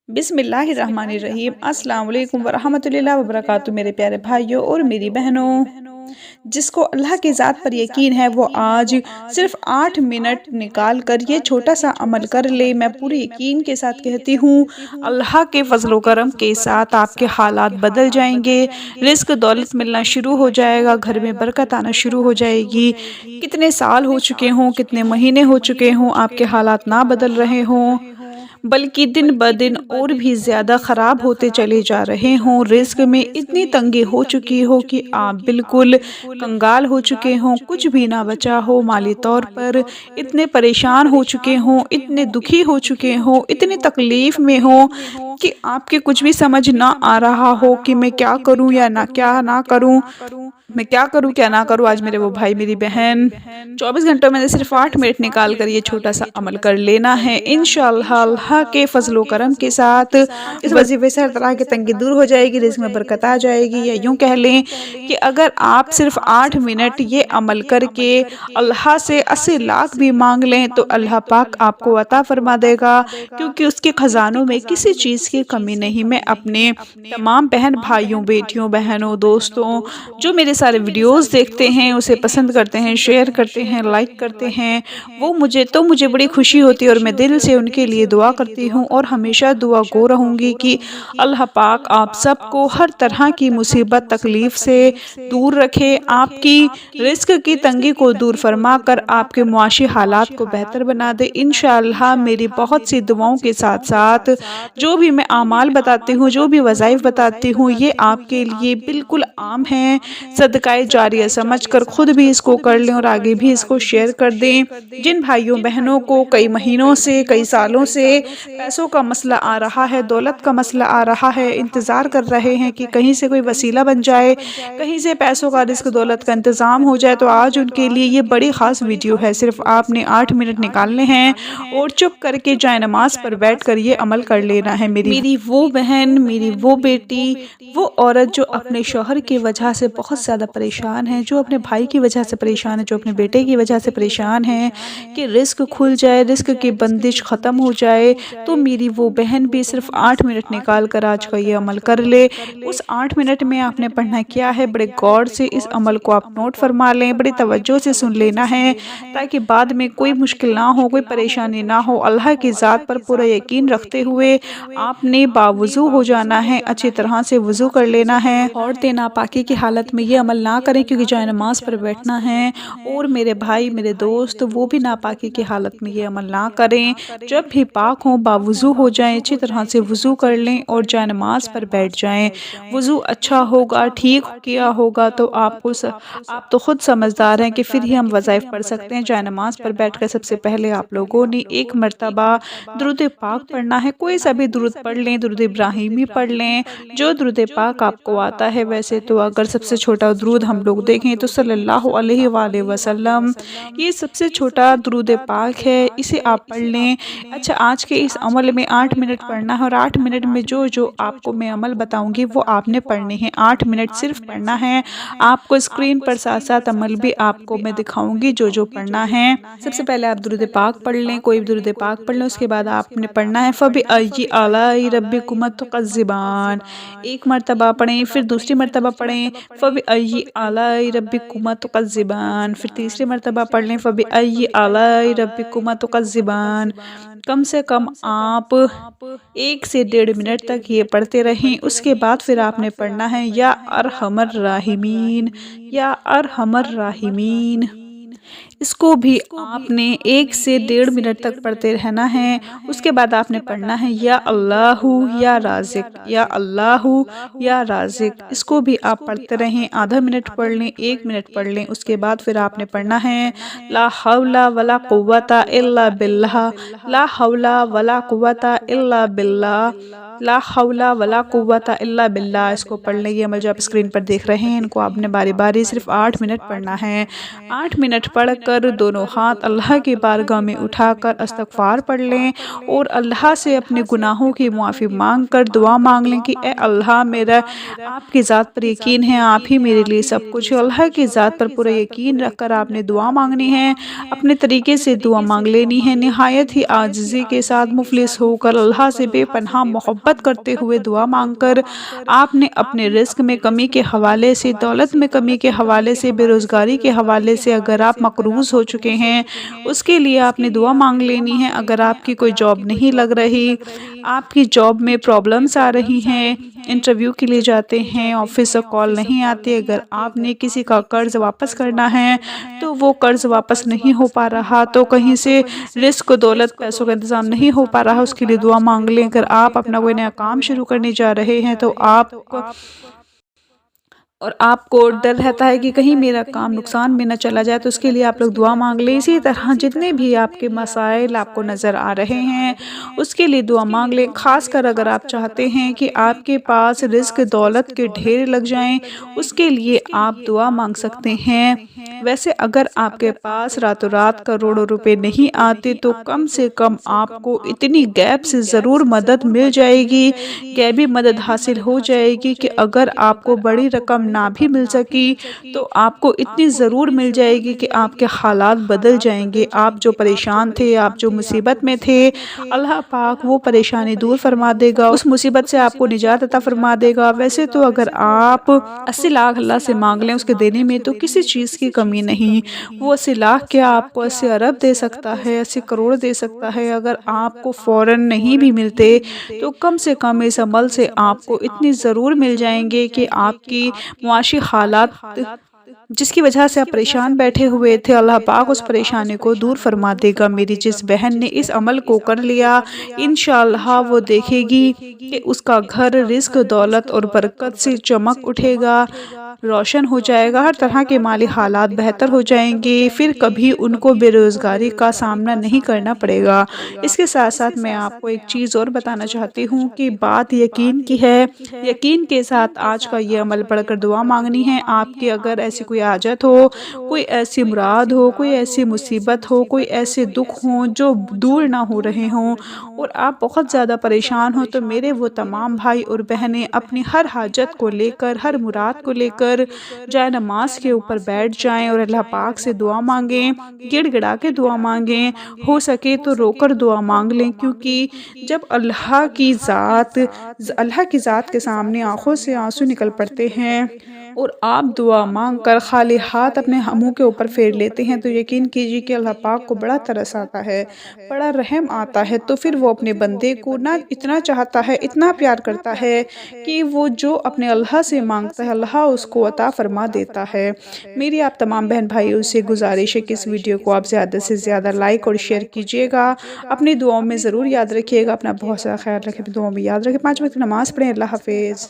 बिस्मिल्लाहिर्रहमानिर्रहीम। अस्सलाम वालेकुम वरहमतुल्लाहि वबरकातुहू। मेरे प्यारे भाइयों और मेरी बहनों, जिसको अल्लाह की ज़ात पर यकीन है वो आज सिर्फ 8 मिनट निकाल कर ये छोटा सा अमल कर ले। मैं पूरे यकीन के साथ कहती हूँ, अल्लाह के फजल व करम के साथ आपके हालात बदल जाएंगे, रिस्क दौलत मिलना शुरू हो जाएगा, घर में बरकत आना शुरू हो जाएगी। कितने साल हो चुके हों, कितने महीने हो चुके हों, आपके हालात ना बदल रहे हों, बल्कि दिन ब दिन और भी ज़्यादा ख़राब होते चले जा रहे हों, रिस्क में इतनी तंगी हो चुकी हो कि आप बिल्कुल कंगाल हो चुके हों, कुछ भी ना बचा हो माली तौर पर, इतने परेशान हो चुके हों, इतने दुखी हो चुके हों, इतनी तकलीफ़ में हों कि आपके कुछ भी समझ ना आ रहा हो कि मैं क्या करूं या ना क्या ना करूं, मैं क्या करूं क्या ना करूं। आज मेरे वो भाई मेरी बहन 24 घंटों में से सिर्फ 8 मिनट निकाल कर ये छोटा सा अमल कर लेना है। इंशाअल्लाह अल्लाह के फजलो करम के साथ इस वजीफे से हर तरह की तंगी दूर हो जाएगी, रिज़्क में बरकत आ जाएगी। या यूँ कह लें कि अगर आप सिर्फ 8 मिनट ये अमल करके अल्लाह से 80 लाख भी मांग लें तो अल्लाह पाक आपको अता फरमा देगा, क्योंकि उसके ख़जानों में किसी चीज़ की कमी नहीं। मैं अपने तमाम बहन भाइयों, बेटियों, बहनों, दोस्तों जो मेरे सारे वीडियोस देखते हैं, उसे पसंद करते हैं, शेयर करते हैं, लाइक करते हैं, वो मुझे बड़ी खुशी होती है और मैं दिल से उनके लिए दुआ करती हूँ और हमेशा दुआ गो रहूँगी कि अल्लाह पाक आप सबको हर तरह की मुसीबत तकलीफ़ से दूर रखे, आपकी रिस्क की तंगी को दूर फरमा कर आपके मुआशी हालात को बेहतर बना दे। इंशाअल्लाह मेरी बहुत सी दुआओं के साथ साथ जो भी मैं आमाल बताती हूँ, जो भी वज़ाइफ बताती हूँ, ये आपके लिए बिल्कुल आम हैं। सदकाए जारिया समझ कर खुद भी इसको कर लें और आगे भी इसको शेयर कर दें। जिन भाइयों बहनों को कई महीनों से, कई सालों से पैसों का मसला आ रहा है, दौलत का मसला आ रहा है, इंतज़ार कर रहे हैं कि कहीं से कोई वसीला बन जाए, कहीं से पैसों का, रिस्क दौलत का इंतज़ाम हो जाए, तो आज उनके लिए ये बड़ी ख़ास वीडियो है। सिर्फ आपने 8 मिनट निकालने हैं और चुप करके जाए नमाज पर बैठ कर ये अमल कर लेना है। मेरी वो बहन, मेरी वो बेटी, वो औरत जो अपने शौहर की वजह से बहुत ज़्यादा परेशान है, जो अपने भाई की वजह से परेशान है, जो अपने बेटे की वजह से परेशान है कि रिस्क खुल जाए, रिस्क की बंदिश ख़त्म हो जाए, तो मेरी वो बहन भी सिर्फ 8 मिनट निकाल कर आज का ये अमल कर ले। उस 8 मिनट में आपने पढ़ना क्या है, बड़े गौर से इस अमल को आप नोट फरमा लें, बड़ी तवज्जो से सुन लेना है, ताकि बाद में कोई मुश्किल ना हो, कोई परेशानी ना हो। अल्लाह की ज़ात पर पूरा यकीन रखते हुए आपने बावुज़ू हो जाना है, अच्छी तरह से वज़ू कर लेना है। औरतें नापाकी की हालत में ये अमल ना करें, क्योंकि जाए नमाज पर बैठना है। और मेरे भाई, मेरे दोस्त, वो भी नापाकी की हालत में ये अमल ना करें। जब भी पाक हों, बावुज़ू हो जाएं, अच्छी तरह से वज़ू कर लें और जाए नमाज पर बैठ जाएं। वज़ू अच्छा होगा, ठीक किया होगा तो आप तो खुद समझदार हैं कि फिर ही हम वज़ाइफ पढ़ सकते हैं। जाए नमाज पर बैठकर सबसे पहले आप लोगों ने एक मरतबा दुरूद पाक पढ़ना है। कोई सा भी दुरूद पढ़ लें, दुरूद इब्राहिमी पढ़ लें, जो दुरूद पाक आपको आता है। वैसे तो अगर सबसे छोटा दुरूद हम लोग देखें तो सल्लल्लाहु अलैहि वसल्लम, ये सबसे छोटा दुरूद पाक है, इसे आप पढ़ लें। अच्छा, आज के इस अमल में 8 मिनट पढ़ना है और 8 मिनट में जो जो आपको मैं अमल बताऊंगी वो आपने पढ़ने हैं। 8 मिनट सिर्फ पढ़ना है। आपको स्क्रीन पर साथ साथ अमल भी आपको मैं दिखाऊंगी जो जो पढ़ना है। सबसे पहले आप दुरूद पाक पढ़ लें, कोई भी दुरूद पाक पढ़ लें। उसके बाद आपने पढ़ना है फ़बिअय्यि आलाई रब्बिकुम तुकज़्ज़िबान। एक मरतबा पढ़ें, फिर दूसरी मरतबा पढ़ें फ़बिअय्यि आलाई रब्बिकुम तुकज़्ज़िबान, फिर तीसरी मरतबा पढ़ लें फ़बिअय्यि आलाई रब्बिकुम तुकज़्ज़िबान। कम से कम आप 1 से 1.5 मिनट तक ये पढ़ते रहें। उसके बाद फिर आपने पढ़ना है या अरहमर राहिमीन, या अरहमर राहिमीन। इसको भी आपने 1 से 1.5 मिनट तक पढ़ते रहना है। उसके बाद आपने पढ़ना है या अल्लाहु या राज़िक, या अल्लाहु या राज़िक। इसको भी आप पढ़ते रहें, आधा मिनट पढ़ लें, 1 मिनट पढ़ लें। उसके बाद फिर आपने पढ़ना है ला हौला वला कुव्वता इल्ला बिल्लाह, ला हौला वला कुव्वता इल्ला बिल्लाह, ला हौला वला कुव्वता इल्ला बिल्लाह। इसको पढ़ लें। ये अमल जो आप स्क्रीन पर देख रहे हैं, इनको आपने बारी बारी सिर्फ 8 मिनट पढ़ना है। 8 मिनट पढ़ کر دونوں ہاتھ اللہ کی بارگاہ میں اٹھا کر استغفار پڑھ لیں اور اللہ سے اپنے گناہوں کی معافی مانگ کر دعا مانگ لیں کہ اے اللہ میرا آپ کی ذات پر یقین ہے، آپ ہی میرے لیے سب کچھ ہے۔ اللہ کی ذات پر پورا یقین رکھ کر آپ نے دعا مانگنی ہے، اپنے طریقے سے دعا مانگ لینی ہے، نہایت ہی عاجزی کے ساتھ مفلس ہو کر اللہ سے بے پناہ محبت کرتے ہوئے دعا مانگ کر آپ نے اپنے رزق میں کمی کے حوالے سے، دولت میں کمی کے حوالے سے، بے روزگاری کے حوالے سے اگر آپ مقروض ہو چکے ہیں اس کے لیے آپ نے دعا مانگ لینی ہے۔ اگر آپ کی کوئی جاب نہیں لگ رہی، آپ کی جاب میں پرابلمز آ رہی ہیں، انٹرویو کے لیے جاتے ہیں، آفس سے کال نہیں آتے، اگر آپ نے کسی کا قرض واپس کرنا ہے تو وہ قرض واپس نہیں ہو پا رہا، تو کہیں سے رزق، دولت، پیسوں کا انتظام نہیں ہو پا رہا، اس کے لیے دعا مانگ لیں۔ اگر آپ اپنا کوئی نیا کام شروع کرنے جا رہے ہیں تو آپ کو ڈر رہتا ہے کہ کہیں میرا کام نقصان میں نہ چلا جائے، تو اس کے لیے آپ لوگ دعا مانگ لیں۔ اسی طرح جتنے بھی آپ کے مسائل آپ کو نظر آ رہے ہیں اس کے لیے دعا مانگ لیں۔ خاص کر اگر آپ چاہتے ہیں کہ آپ کے پاس رزق، دولت کے ڈھیر لگ جائیں، اس کے لیے آپ دعا مانگ سکتے ہیں۔ ویسے اگر آپ کے پاس راتوں رات کروڑوں روپے نہیں آتے تو کم سے کم آپ کو اتنی غیب سے ضرور مدد مل جائے گی، غیبی مدد حاصل ہو جائے گی کہ اگر آپ کو بڑی رقم نہ بھی مل سکی تو آپ کو اتنی ضرور مل جائے گی کہ آپ کے حالات بدل جائیں گے۔ آپ جو پریشان تھے، آپ جو مصیبت میں تھے، اللہ پاک وہ پریشانی دور فرما دے گا، اس مصیبت سے آپ کو نجات عطا فرما دے گا۔ ویسے تو اگر آپ 80 لاکھ اللہ سے مانگ لیں اس کے دینے میں تو کسی چیز کی کمی نہیں، وہ 80 لاکھ کیا آپ کو 80 ارب دے سکتا ہے، 80 کروڑ دے سکتا ہے۔ اگر آپ کو فوراً نہیں بھی ملتے تو کم سے کم اس عمل سے آپ کو اتنی ضرور مل جائیں گے کہ آپ کی معاشی حالات جس کی وجہ سے آپ پریشان بیٹھے ہوئے تھے، اللہ پاک اس پریشانی کو دور فرما دے گا۔ میری جس بہن نے اس عمل کو کر لیا، انشاءاللہ وہ دیکھے گی کہ اس کا گھر رزق، دولت اور برکت سے چمک اٹھے گا، روشن ہو جائے گا، ہر طرح کے مالی حالات بہتر ہو جائیں گے، پھر کبھی ان کو بے روزگاری کا سامنا نہیں کرنا پڑے گا۔ اس کے ساتھ ساتھ میں آپ کو ایک چیز اور بتانا چاہتی ہوں کہ بات یقین کی ہے، یقین کے ساتھ آج کا یہ عمل پڑھ کر دعا مانگنی ہے۔ آپ کی اگر ایسی کوئی حاجت ہو، کوئی ایسی مراد ہو، کوئی ایسی مصیبت ہو، کوئی ایسے دکھ ہوں جو دور نہ ہو رہے ہوں اور آپ بہت زیادہ پریشان ہو، تو میرے وہ تمام بھائی اور بہنیں اپنی ہر حاجت کو لے کر، ہر مراد کو لے کر جائے نماز کے اوپر بیٹھ جائیں اور اللہ پاک سے دعا مانگیں، گڑ گڑا کے دعا مانگیں، ہو سکے تو رو کر دعا مانگ لیں، کیونکہ جب اللہ کی ذات کے سامنے آنکھوں سے آنسو نکل پڑتے ہیں اور آپ دعا مانگ کر خالی ہاتھ اپنے منہ کے اوپر پھیر لیتے ہیں تو یقین کیجیے کہ اللہ پاک کو بڑا ترس آتا ہے، بڑا رحم آتا ہے، تو پھر وہ اپنے بندے کو نہ اتنا چاہتا ہے، اتنا پیار کرتا ہے کہ وہ جو اپنے اللہ سے مانگتا ہے اللہ اس کو عطا فرما دیتا ہے۔ میری آپ تمام بہن بھائیوں سے گزارش ہے کہ اس ویڈیو کو آپ زیادہ سے زیادہ لائک اور شیئر کیجیے گا، اپنی دعاؤں میں ضرور یاد رکھیے گا، اپنا بہت سارا خیال رکھیں، دعاؤں میں یاد رکھیں، 5 وقت نماز پڑھیں۔ اللہ حافظ۔